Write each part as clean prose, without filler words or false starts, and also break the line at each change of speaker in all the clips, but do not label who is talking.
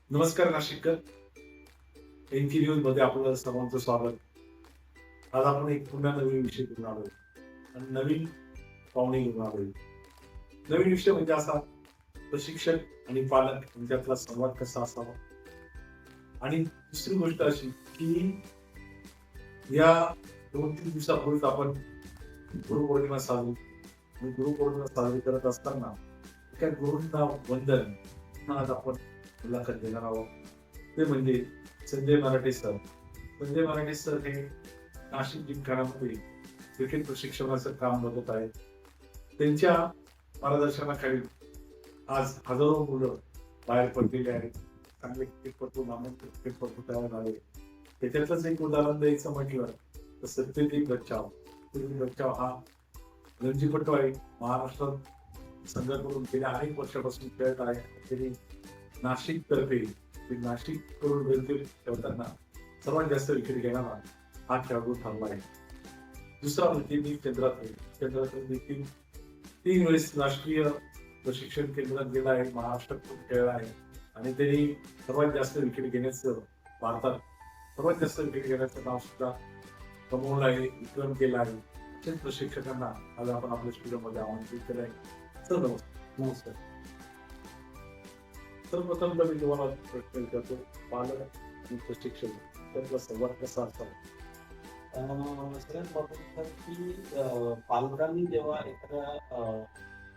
नमस्कार नाशिककर. एनकी न्यूज मध्ये आपलं सर्वांचं स्वागत. आज आपण एक पुन्हा नवीन विषय घेऊन आलोय आणि नवीन पाहुणे घेऊन आलोय. नवीन विषय म्हणजे असा, प्रशिक्षक आणि पालक यांच्यातला संवाद कसा असावा. आणि दुसरी गोष्ट अशी की या 2-3 दिवसापूर्वीच आपण गुरुपौर्णिमा साजरी आणि गुरुपौर्णिमा साजरी करत असताना एका गुरूंना वंदन आज आपण मुलाखत देणार आहोत. ते म्हणजे संजय मराठे सर. संजय मराठे सर हे नाशिक जिमखानामध्ये क्रिकेट प्रशिक्षणाचं काम बघत आहेत. त्यांच्या मार्गदर्शनाखाली आज हजारो मुलं बाहेर पडलेली आहेत. चांगले क्रिकेटपटू, नामांकित क्रिकेटपटू तयार झाले. त्याच्यातलंच एक उदाहरण द्यायचं म्हटलं तर सत्यजित बच्चाव. सत्यजित बच्चाव हा रणजीपटू आहे. महाराष्ट्रात संघाकडून गेल्या अनेक वर्षापासून खेळत आहे. त्यांनी नाशिक तर्फे नाशिक करून रणजी ठेवताना सर्वात जास्त विकेट घेणारा हा खेळाडू ठरला आहे. दुसरा म्हणजे नील चंद्राथल. चंद्राथल देखील 3 वेळेस राष्ट्रीय प्रशिक्षण केंद्रात गेला आहे. महाराष्ट्रातून खेळला आहे आणि त्यांनी सर्वात जास्त विकेट घेण्याचं, भारतात सर्वात जास्त विकेट घेण्याचं नाव सुद्धा कमवलं आहे, विक्रम केला आहे. अशाच प्रशिक्षकांना आज आपण आपल्या स्टुडिओमध्ये आमंत्रित केलं आहे. सर नमस्कार. सर्वप्रथम तर मी तुम्हाला प्रश्न विचारतो, पालक आणि प्रशिक्षक त्यांचा संवाद कसा असावा?
सगळ्यात महत्त्वाचं की पालकांनी जेव्हा एखाद्या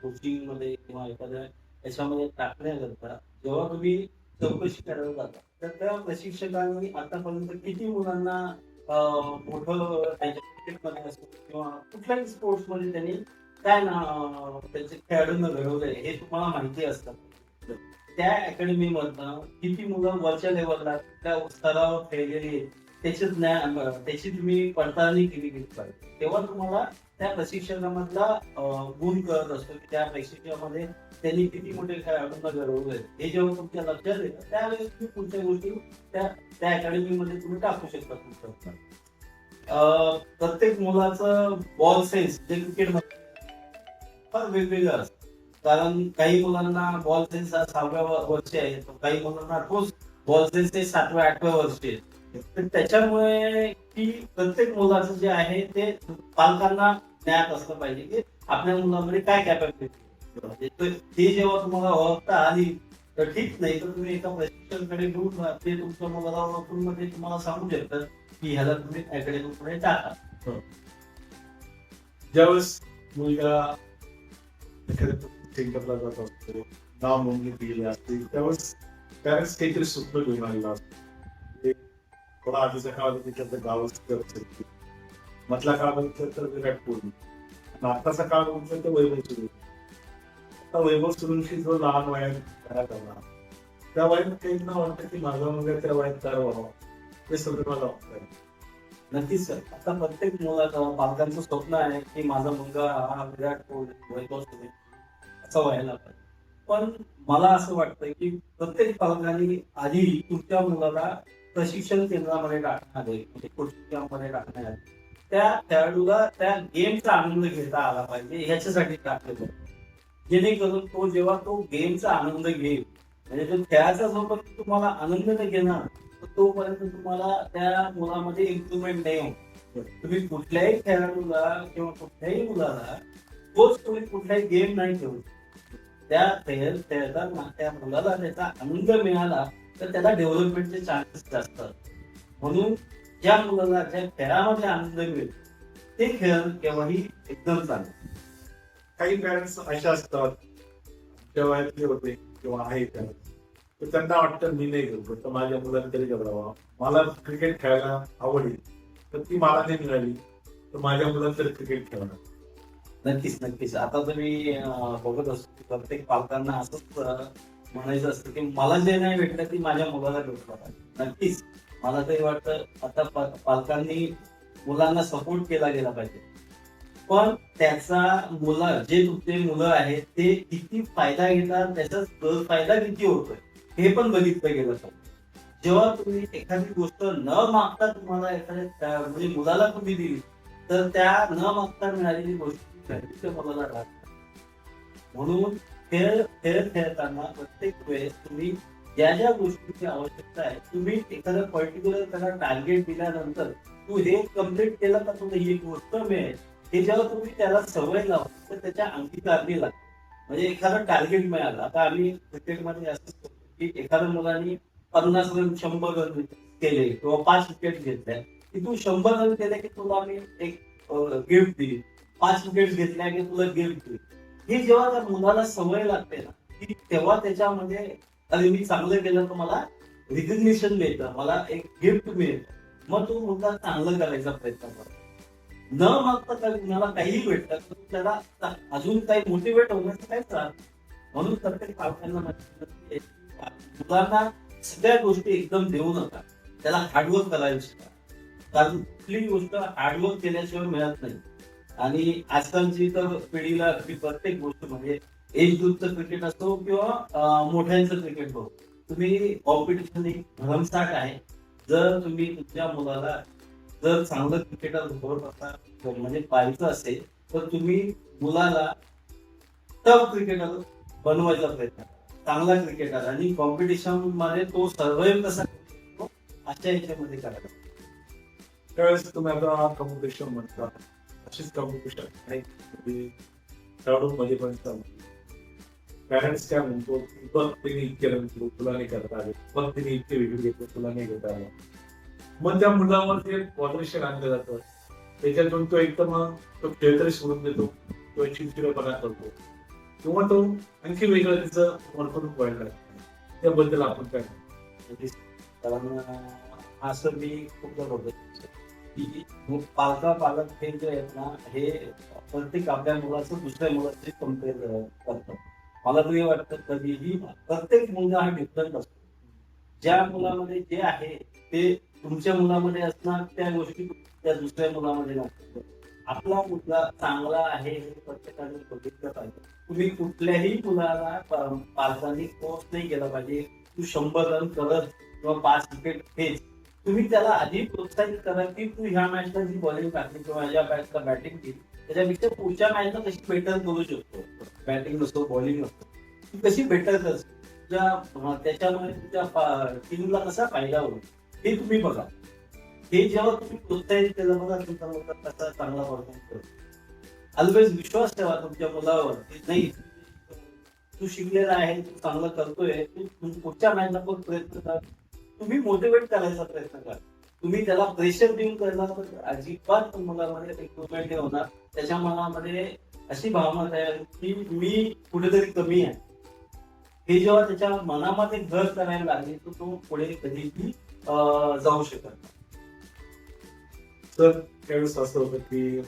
कोचिंग मध्ये किंवा एखाद्या याच्यामध्ये टाकण्याकरता जेव्हा तुम्ही चौकशी करायला जाता, तर त्या प्रशिक्षकांनी आतापर्यंत किती मुलांना मोठं त्यांच्या क्रिकेटमध्ये असो किंवा कुठल्याही स्पोर्ट्समध्ये त्यांनी काय त्यांचे खेळाडूंना घडवलंय हे तुम्हाला माहिती असतं. त्या अकॅडमीमधनं किती मुलं वरच्या लेवलला त्या स्तरावर खेळलेली त्याची ज्ञान, त्याची तुम्ही पडताळणी केली गेली पाहिजे. तेव्हा तुम्हाला त्या प्रशिक्षणामधला गुण कळत असतो की त्या प्रशिक्षणामध्ये त्यांनी किती मोठे खेळाडूंना घडवलंय. हे जेव्हा तुमच्या लक्षात येतं त्यावेळेस तुम्ही पुढच्या गोष्टी त्या अकॅडमीमध्ये तुम्ही टाकू शकता. प्रत्येक मुलाचं बॉल सेन्स जे क्रिकेटमध्ये फार वेगवेगळं असतं. कारण काही मुलांना बॉल सेन्स हा 6व्या वर्षी आहे, काही मुलांना तोच बॉल सेन्स हे 7व्या-8व्या वर्षी आहे. तर त्याच्यामुळे की प्रत्येक मुलाचं जे आहे ते पालकांना ज्ञात असलं पाहिजे की आपल्या मुलामध्ये काय कॅपॅबिलिटी. ते जेव्हा तुम्हाला ओळखता आली तर ठीक, नाही तर तुम्ही एका प्रशिक्षकाकडे घेऊन ते तुमच्या मुलाला ओळखून मध्ये तुम्हाला सांगू शकतात की ह्याला तुम्ही अकॅडमीकडे टाका.
ज्यावेळेस मुलगा एखाद्या सेंटरला जात असतो, नाव नोंदणी केली असते, त्यावेळेस पॅरेंट्स काहीतरी स्वप्न घेऊन आलेला असतो. थोडा आधीच्या काळात त्याच्यात गावस्कर, मधला काळ बघितलं तर विराट कोहली, आताचा काळ बघितलं तर वैभव सूर्यवंशी. आता वैभव सूर्यवंशी जो लहान वयात तयार झाला, त्या वयात काहींना वाटतं की माझा मुलगा त्या वयात तयार व्हावा. हे सगळं मला वाटतं.
नक्कीच सर. आता प्रत्येक मुलाचं पालकांचं स्वप्न आहे की माझा मुलगा हा विराट कोहली, वैभव सूर्यवंशी असं व्हायला पाहिजे. पण मला असं वाटतं की प्रत्येक पालकांनी आधी तुमच्या मुलाला प्रशिक्षण केंद्रामध्ये टाकणार आहे, म्हणजे कोचिंग कॅम्पमध्ये टाकणार आहे. त्या खेळाडूला त्या गेमचा आनंद घेता आला पाहिजे ह्याच्यासाठी टाकलेलं आहे. जेणेकरून तो जेव्हा तो गेमचा आनंद घेईल, म्हणजे तो खेळाचा जोपर्यंत तुम्हाला आनंद नाही घेणार तर तोपर्यंत तुम्हाला त्या मुलामध्ये इम्प्रुव्हमेंट नाही होत. तुम्ही कुठल्याही खेळाडूला किंवा कुठल्याही मुलाला तोच तुम्ही कुठलाही गेम नाही खेळू. त्या खेळताना त्या मुलाला त्याचा आनंद मिळाला तर त्याला डेव्हलपमेंटचे चान्सेस जास्त असतात. म्हणून ज्या मुलाला ज्या खेळामध्ये आनंद मिळेल ते खेळ केव्हाही एकदम चांगलं.
काही पॅरेंट्स अशा असतात, त्या वयातले होते किंवा आहे तर त्यांना वाटतं मी नाही करू तर माझ्या मुलांनी तरी करावा. मला क्रिकेट खेळायला आवडेल तर ती मला नाही मिळाली तर माझ्या मुलांनी तरी क्रिकेट खेळणार.
नक्कीच नक्कीच. आता तुम्ही बघत असतो की प्रत्येक पालकांना असंच म्हणायचं असतं की मला जे नाही भेटलं ते माझ्या मुलाला भेटलं पाहिजे. नक्कीच मला तरी वाटतं आता पालकांनी मुलांना सपोर्ट केला गेला पाहिजे. पण त्याचा जे तुमचे मुलं आहेत ते किती फायदा घेतात, त्याचा गैरफायदा किती होतोय हे पण बघितलं गेलं पाहिजे. जेव्हा तुम्ही एखादी गोष्ट न मागता तुम्हाला एखाद्या म्हणजे मुलाला तुम्ही दिली तर त्या न मागता मिळालेली गोष्ट त्या मुलाला राहत. म्हणून खेळ खेळताना प्रत्येक वेळेस तुम्ही ज्या ज्या गोष्टीची आवश्यकता आहे तुम्ही एखादं पर्टिक्युलर त्याला टार्गेट दिल्यानंतर तू हे कम्प्लीट केलं का तुला ही गोष्ट मिळेल. हे जेव्हा तुम्ही त्याला सवय लावता तर त्याच्या अंगी कारणी लागते. म्हणजे एखादं टार्गेट मिळालं. आता आम्ही क्रिकेटमध्ये असंच करतो की एखाद्या मुलांनी 50 रन 100 रन केले किंवा 5 विकेट घेतल्या की तू 100 रन केले की तुला आम्ही एक गिफ्ट दिली. 5 विकेट घेतल्या की तुला गिफ्ट दिली. ही जेव्हा त्या मुलाला सवय लागते ना की तेव्हा त्याच्यामध्ये अरे मी चांगलं केलं तर मला रिकग्निशन मिळतं, मला एक गिफ्ट मिळतं. मग तो मुलगा चांगलं करायचा प्रयत्न करतो. न मागता काय कुणाला काहीही भेटतं तर त्याला अजून काही मोटिवेट होण्याचं काही त्रास. म्हणून प्रत्येक पालकांना मुलांना सगळ्या गोष्टी एकदम देऊ नका. त्याला हार्डवर्क करायला शिका. कारण कुठली गोष्ट हार्डवर्क केल्याशिवाय मिळत नाही. आणि आजकालची तर पिढीला प्रत्येक गोष्ट म्हणजे एज ग्रुपचं क्रिकेट असतो किंवा मोठ्यांचं क्रिकेट हो. तुम्ही कॉम्पिटिशन एक भरमसाठ आहे. जर तुम्ही तुमच्या मुलाला जर चांगलं क्रिकेटर घडवत असाल म्हणजे पाहायचं असेल तर तुम्ही मुलाला टफ क्रिकेटर बनवायचा प्रयत्न करा. चांगला क्रिकेटर आणि कॉम्पिटिशन मध्ये तो सर्वाइव्ह कसा करतो अशा ह्याच्यामध्ये करायला.
त्यावेळेस तुम्ही आता कम्युनिकेशन म्हणता अशीच कम्युनिकेशन आहे खेळाडूंमध्ये पण चालू. पॅरेंट्स काय म्हणतो बघ तिने इतके रन केले तुला नाही करता आले, बघ तिने इतके विकेट घेतले तुला नाही घेता आलं. मग त्या मुलावर ते कॉन्ट्रेशन आणलं जातं. त्याच्यातून तो एकदम तो खेळ तरी सोडून देतो किंवा चिडचिडपणा करतो किंवा तो आणखी वेगळं त्याचं वर्तणूक व्हायला लागतं. त्याबद्दल आपण काय
कारण असं मी खूपदा बघतो की पालक हे जे आहेत ना हे प्रत्येक आपल्या मुलाचं दुसऱ्या मुलाशी कम्पेअर करतात. मला तरी वाटतं कधीही प्रत्येक मुलगा हा डिफरंट असतो. ज्या मुलामध्ये जे आहे ते तुमच्या मुलामध्ये असणार त्या गोष्टी त्या दुसऱ्या मुलामध्ये नसतात. आपला मुलगा चांगला आहे हे प्रत्येकाने बघितलं पाहिजे. तुम्ही कुठल्याही मुलाला पालकांनी फोर्स नाही केला पाहिजे तू 100 रन करत किंवा 5 विकेट खेच. तुम्ही त्याला आधी प्रोत्साहित करा की तू ह्या मॅचला जी बॉलिंग टाकली किंवा ह्या मॅचला बॅटिंग केली त्याच्यापेक्षा पुढच्या मॅचला कशी बेटर करू शकतो. बॅटिंग नसतो बॉलिंग नसतो ती कशी बेटर कर त्याच्यामुळे तुमच्या टीमला कसा फायदा होईल हे तुम्ही बघा. हे जेव्हा तुम्ही प्रोत्साहित केलं बघा तुमचा मुलगा कसा चांगला परफॉर्म करतो. ऑलवेज विश्वास ठेवा तुमच्या मुलावर की नाही तू शिकलेला आहे तू चांगलं करतोय तू पुढच्या मॅचला पण प्रयत्न कर. तुम्ही मोटिवेट करायचा प्रयत्न करा. तुम्ही त्याला प्रेशर देऊन करणार तर अजिबात मुलामध्ये इम्प्रुव्हमेंट होणार. त्याच्या मनामध्ये अशी भावना तयार की मी कुठेतरी कमी आहे. हे जेव्हा त्याच्या मनामध्ये घर करायला लागले तर तो पुढे कधीही जाऊ शकत नाही.
तर त्यावेळेस असं होतं की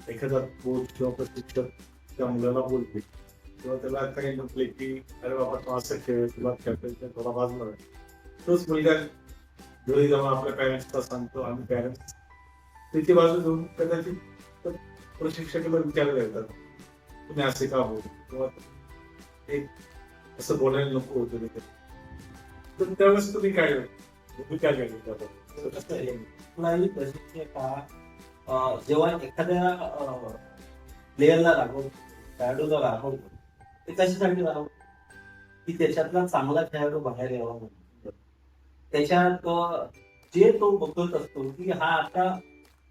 एखादा कोच किंवा प्रशिक्षक त्या मुलाला बोलते किंवा त्याला काही म्हटले की अरे बाबा तू असं खेळ तुला खेळता थोडा वाजणार आहे. तोच मुलगा घरी जाऊन आपल्या पॅरेंट्सला सांगतो आणि पॅरेंट्स त्याची बाजू घेऊन कदाचित प्रशिक्षकाला विचारायला येतात तुम्ही असे का बोल किंवा एक असं बोलायला नको होतं. तर त्यावेळेस तुम्ही काय केलं
कुठलाही प्रशिक्षक हा जेव्हा एखाद्या प्लेयरला रागवतो खेळाडूला रागवतो ते कशासाठी रागवतो की त्याच्यातला चांगला खेळाडू बाहेर यावा म्हणून. त्याच्यात जे तो बघत असतो की हा आता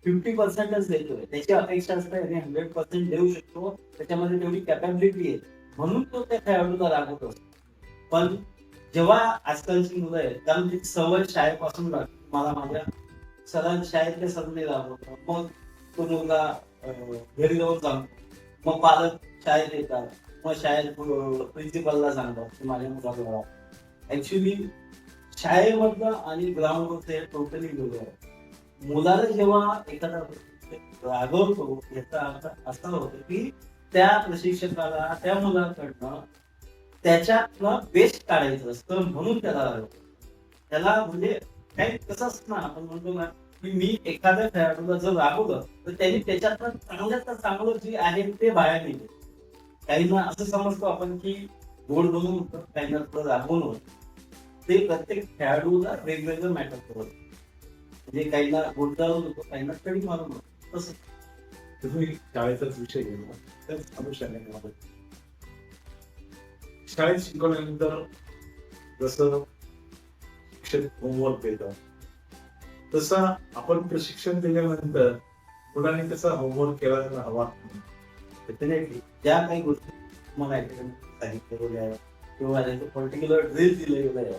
50%च देतोय त्याची अपेक्षा असते 100% देऊ शकतो त्याच्यामध्ये तेवढी कॅपॅबिलिटी आहे म्हणून तो त्या खेळाडूला रागवत असतो. पण जेव्हा आजकालची मुलं आहेत कारण ती सवय शाळेपासून लागते. मला माझ्या शाळेतल्या सरांनी राबवतो मग तो मुलगा घरी जाऊन सांगतो मग पालक शाळेत येतात मग शाळेत प्रिन्सिपलला सांगतात की माझ्या मुलाला. ऍक्च्युली शाळेमधलं आणि ग्राउंडवरचं हे टोटली वेगळं आहे. मुलाला जेव्हा एखादा रागवतो याचा अर्थ असा होतो की त्या प्रशिक्षकाला त्या मुलाकडनं त्याच्यातलं बेस्ट काढायचं असतं म्हणून त्याला रागवतो. त्याला म्हणजे काही कसं असतं ना आपण म्हणतो ना की मी एखाद्या खेळाडूला जर रागवलं तर त्यांनी त्याच्यातलं चांगल्यात चांगलं जे आहे ते बाहेर निघेल. काहींना असं समजतो आपण की गोड बनवून काहींना रागवून ते प्रत्येक खेळाडूला वेगवेगळं मॅटर करत. म्हणजे काहींना गोड जाऊन होतो काहींना कडी मारून होतो. तसं
तुम्ही शाळेचाच विषय घेऊन त्याच अनुषंगाने शाळेत शिकवल्यानंतर जसं शिक्षक होमवर्क देतात तसं आपण प्रशिक्षण दिल्यानंतर मुलांनी त्याचा होमवर्क केला हवा.
डेफिनेटली ज्या काही गोष्टी तुम्हाला academic सांगितलेल्या आहे किंवा पर्टिक्युलर ड्रिल दिलेलं आहे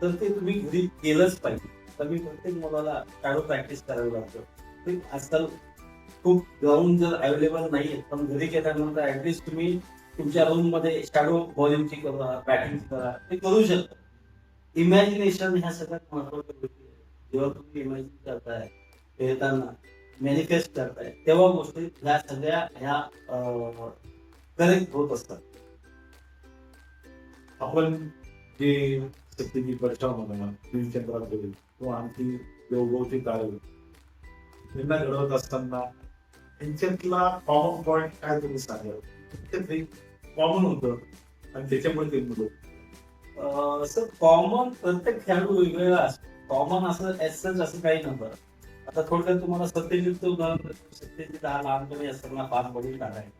तर ते तुम्ही घरी केलंच पाहिजे. तर मी प्रत्येक मुलाला शॅडो प्रॅक्टिस करायला लागतो. ते आजकाल खूप ग्राउंड जर अवेलेबल नाहीये पण घरी केल्यानंतर ऍटलीस्ट तुम्ही तुमच्या रूम मध्ये शॅडो बॉलिंगची करा, बॅटिंगची करा, ते करू शकता. इमॅजिनेशन ह्या सगळ्यात महत्वाच्या गोष्टी आहेत. जेव्हा तुम्ही इमॅजिन करताय खेळताना मॅनिफेस्ट करताय तेव्हा गोष्टी ह्या सगळ्या ह्या करेक्ट होत असतात.
आपण जे सत्यजित बचाव म्हणा चंद्रात किंवा आणखी देवभोवती तारे यांना घडवत असताना त्यांच्यातला कॉमन पॉईंट काय तुम्ही सांगाल? ते कॉमन होतं आणि त्याच्यामुळे ते मुलं
सर कॉमन प्रत्येक खेळाडू वेगवेगळा असतो. कॉमन असं काही नव्हतं. आता थोडक्यात तुम्हाला सत्यजित सत्यजित हा लहानपणी असताना 5 बॉलिंग टाकायचा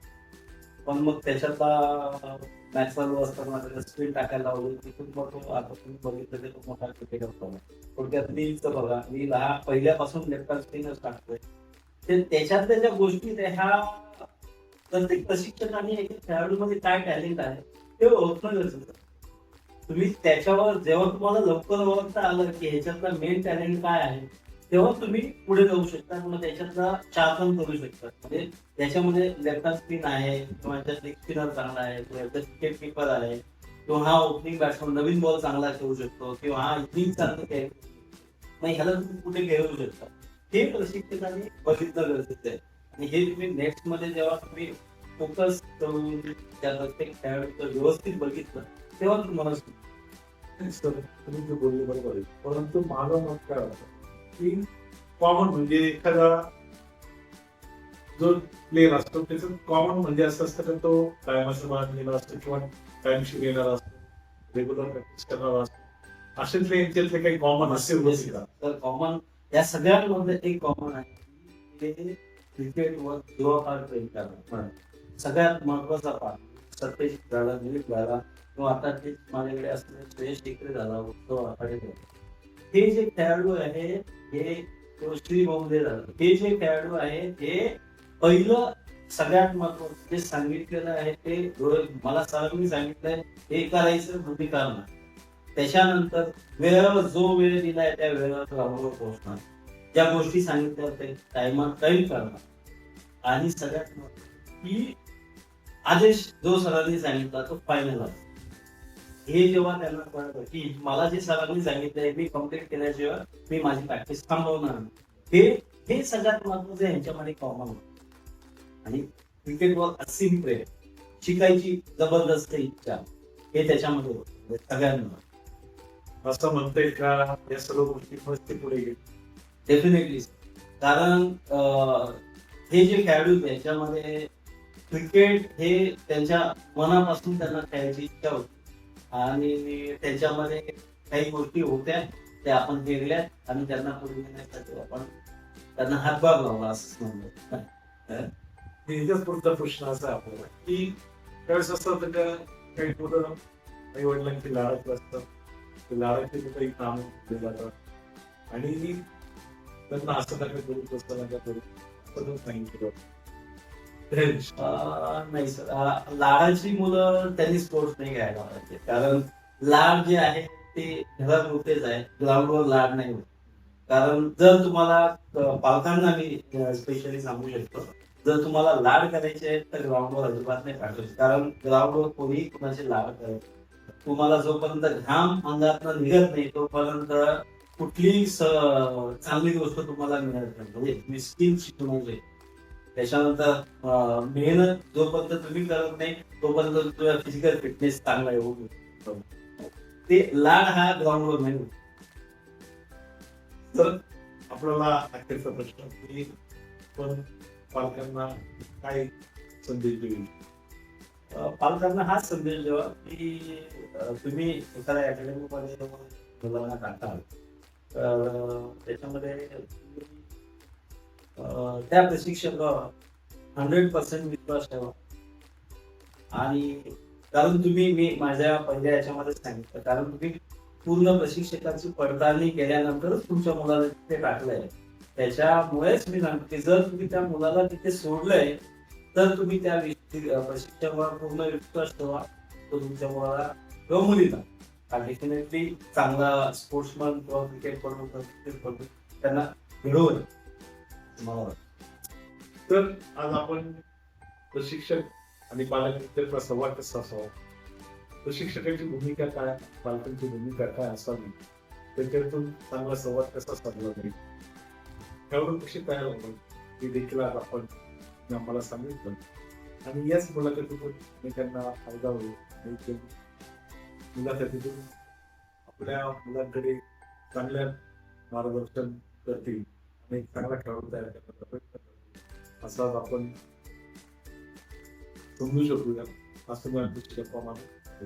पण मग त्याच्यातला मॅक्सवेल असताना त्याला स्पिन टाकायला लावली तिथून मग तो आता तुम्ही बघितलं तो मोठा क्रिकेटर होता. थोडक्यात नीलचं बघा, नील हा पहिल्यापासून लेफ्ट हँड स्पिनच टाकतोय. ते त्याच्यातल्या ज्या गोष्टी ह्या प्रत्येक प्रशिक्षकाने एक खेळाडूमध्ये काय टॅलेंट आहे ते ओळखणं गरजेचं. तुम्ही त्याच्यावर जेव्हा तुम्हाला लवकर ओळखता आलं की ह्याच्यातला मेन टॅलेंट काय आहे तेव्हा तुम्ही पुढे जाऊ शकता. मग त्याच्यातला शार्पन करू शकता. म्हणजे त्याच्यामध्ये लेफ्ट हँड स्पिन आहे किंवा याच्यात लेग स्पिनर चांगला आहे किंवा याच्यात विकेट कीपर आहे किंवा हा ओपनिंग बॅट्समन नवीन बॉल चांगला खेळू शकतो किंवा हा इनिंग चांगलं खेळू शकतो. मग ह्याला तुम्ही कुठे खेळू शकता हे प्रशिक्षकाने बघितलं गरजेचं आहे. आणि हे तुम्ही नेक्स्ट मध्ये जेव्हा तुम्ही फोकस करून त्या प्रत्येक खेळाडूचं व्यवस्थित बघितलं तेव्हा तुम्हाला
तुम्ही जे बोलले बरोबर आहे. परंतु माझं मत काय होतं की कॉमन म्हणजे एखादा जो प्लेअर असतो त्याचं कॉमन म्हणजे असं असतं की तो टायमाच्या बाहेर गेला असतो किंवा टाइमशी येणारा असतो, रेग्युलर प्रॅक्टिस करणारा असतो. असे यांच्यातले काही कॉमन असेल
तर कॉमन या सगळ्यांमध्ये एक कॉमन आहे की क्रिकेटवर जीवापाड प्रेम करणं. सगळ्यात महत्वाचा पार्ट सत्यजित झाला, दिलीप झाला किंवा आता ते माझ्याकडे असलेले श्रेयस टिकरे झाला, उत्सव आखाडे झाला. हे जे खेळाडू आहे हे श्री बहुदे झालं. हे जे खेळाडू आहे हे पहिलं सगळ्यात महत्वाचं जे सांगितलेलं आहे ते मला सरांनी सांगितलंय हे करायचं कृती करणं. त्याच्यानंतर वेळेवर जो वेळ दिलाय त्या वेळेवर ग्राउंडवर पोहोचणार, ज्या गोष्टी सांगितल्या ते टाइमात टाइम करणं आणि सगळ्यात महत्वाचं की आदेश जो सरांनी सांगितला तो फायनल आहे. हे जेव्हा त्यांना कळतं की मला जे सरांनी सांगितलंय मी कम्प्लीट केल्याशिवाय मी माझी प्रॅक्टिस थांबवणार नाही, हे सगळ्यात महत्वाचं ह्यांच्यामध्ये कॉमन होतं. आणि क्रिकेटवर असीम प्रेम, शिकायची जबरदस्त इच्छा हे त्याच्यामध्ये होतं सगळ्यांना.
असं म्हणता येईल का या सर्व गोष्टी पुढे गेली?
डेफिनेटली. कारण हे जे खेळाडू याच्यामध्ये क्रिकेट हे त्यांच्या मनापासून त्यांना खेळायची इच्छा होती आणि त्याच्यामध्ये काही गोष्टी होत्या त्या आपण केल्या आणि त्यांना पुढे नेण्यासाठी आपण त्यांना हातभार लावला असं म्हणतो.
याच्याच पुढचा प्रश्न असा आहे आपल्याला की त्यावेळेस असं होतं का काही मुलं आई वडिलांची लाडाची असतात, ते लाडाचे काही काम केले जातात आणि त्यांना असं नका करू तसं नका करू असं सांगितलं.
नाही सर, लाडाची मुलं त्यांनी स्पोर्ट्स नाही घ्यायला पाहिजे. कारण लाड जे आहे ते घरात होतेच आहे, ग्राउंडवर लाड नाही होत. कारण जर तुम्हाला पालकांना मी स्पेशली सांगू शकतो जर तुम्हाला लाड करायचे आहेत तर ग्राउंडवर अजिबात नाही पाठवायचे. कारण ग्राउंडवर कोणीही कुणाचे लाड करत तुम्हाला जोपर्यंत घाम अंगातनं निघत नाही तोपर्यंत कुठलीही चांगली गोष्ट तुम्हाला मिळत नाही. म्हणजे तुम्ही स्किल शिकवणे त्याच्यानंतर मेहनत जोपर्यंत तुम्ही करत नाही तोपर्यंत तुझा फिजिकल फिटनेस चांगला येऊ शकतो. ते लाड हा ग्राउंडवर नाही होत.
तर आपल्याला अखेरचा प्रश्न की पण पालकांना काय संदेश देईल?
पालकांना हाच संदेश द्यावा की तुम्ही एखाद्या अकॅडमीमध्ये मुलांना टाकाल तर त्याच्यामध्ये त्या प्रशिक्षकावर 100% विश्वास ठेवा. आणि कारण तुम्ही मी माझ्या पहिल्या याच्यामध्ये सांगितलं कारण तुम्ही पूर्ण प्रशिक्षकांची पडताळणी केल्यानंतरच तुमच्या मुलाला तिथे टाकलंय. त्याच्यामुळेच मी सांगतो की जर तुम्ही त्या मुलाला तिथे सोडलंय तर तुम्ही त्या प्रशिक्षकावर पूर्ण विश्वास ठेवा. तो तुमच्या मुलाला किंवा मुलीला डेफिनेटली चांगला स्पोर्ट्समन किंवा क्रिकेटपटू त्यांना घडवल मला वाटतं.
तर आज आपण प्रशिक्षक आणि पालक यांच्यातला संवाद कसा असावा, प्रशिक्षकाची भूमिका काय, पालकांची भूमिका काय असावी, त्याच्यातून चांगला संवाद कसा साधला जाईल, त्यावरून कशी तयार होईल हे देखील आज आपण आम्हाला सांगितलं. आणि याच मुलाखतीतून मी त्यांना फायदा होईल आणि मुलाखतीतून आपल्या मुलांकडे चांगल्या मार्गदर्शन करतील आणि एक चांगला खेळाडू तयार करण्याचा प्रयत्न करतील असं आज आपण समजू शकूया. असं मी गप्पा मारू